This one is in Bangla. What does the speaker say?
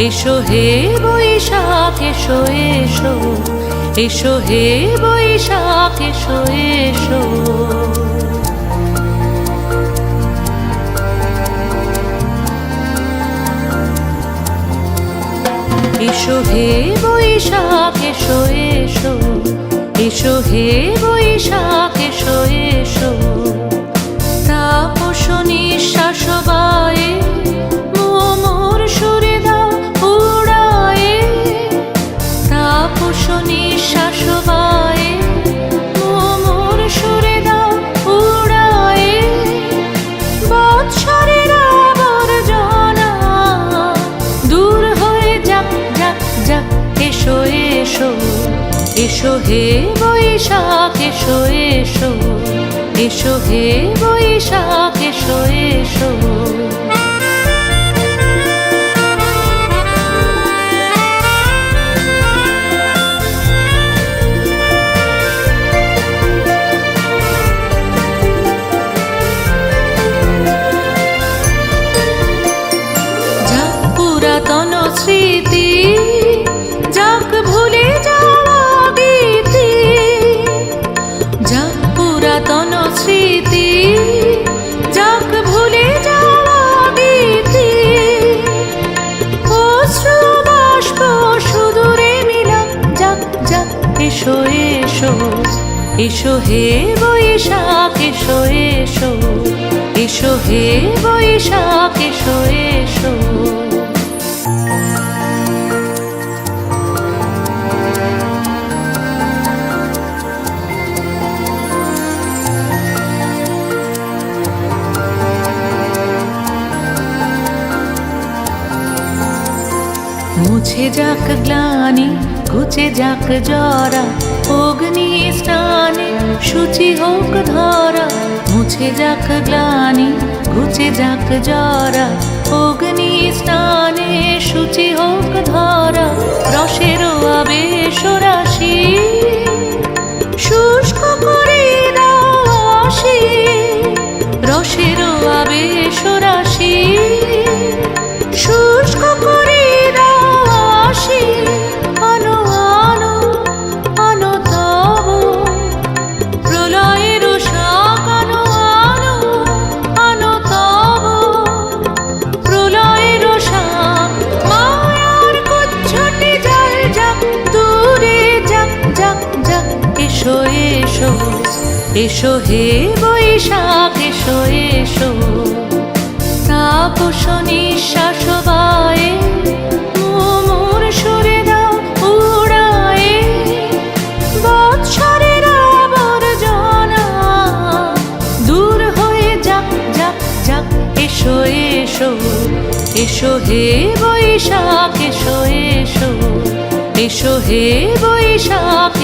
এসো হে বৈশাখ এসো এসো, এসো হে বৈশাখ এসো এসো। এসো হে বৈশাখ এসো এসো, এসো হে বৈশাখ এসো এসো। তাপস নিঃশ্বাস বায়ে মোর সুরে দাও উড়ায়ে, তাপস নিঃশ্বাস বায়ে মোর সুরে দাও উড়ায়ে। বৎসরের আবর্জনা দূর হয়ে যাক যাক যাক। এসো এসো, এসো হে বৈশাখ এসো এসো, এসো হে বৈশাখ এসো এসো। যাক পুরাতন স্মৃতি, যাক ভুলে যাওয়া গীতি, যাক পুরাতন স্মৃতি, যাক ভুলে যাওয়া গীতি। অশ্রু বাষ্প সুদূরে মিলাক যাক যাক। এসো এসো, এসো হে বৈশাখ এসো এসো, এসো হে বৈশাখ এসো এসো। মুছে যাক গ্লানি, ঘুচে যাক জরা, অগ্নি স্নানে শুচি হোক ধরা। মুছে যাক গ্লানি, ঘুচে যাক জরা, অগ্নি স্নানে শুচি হোক ধরা। রসের আবেশ রাশি শুষ্ক করে দাও আসি, রসের আবেশ রাশি শুষ্ক করে দাও আসি। আনো আনো আনো তব প্রলয়ের শাক, আনো আনো আনো তব প্রলয়ের শাক। মায়ার কুচ্ছটে জল যাক দূরে যাক যাক যাক। এসো এসো, এসো হে বৈশাখ এসো এসো। তাপস নিঃশ্বাস বায়ে মোর সুরে দাও উড়ায়ে। বৎসরের আবর্জনা দূর হয়ে যাক যাক যাক। এসো এসো, এসো হে বৈশাখ এসো এসো, এসো হে বৈশাখ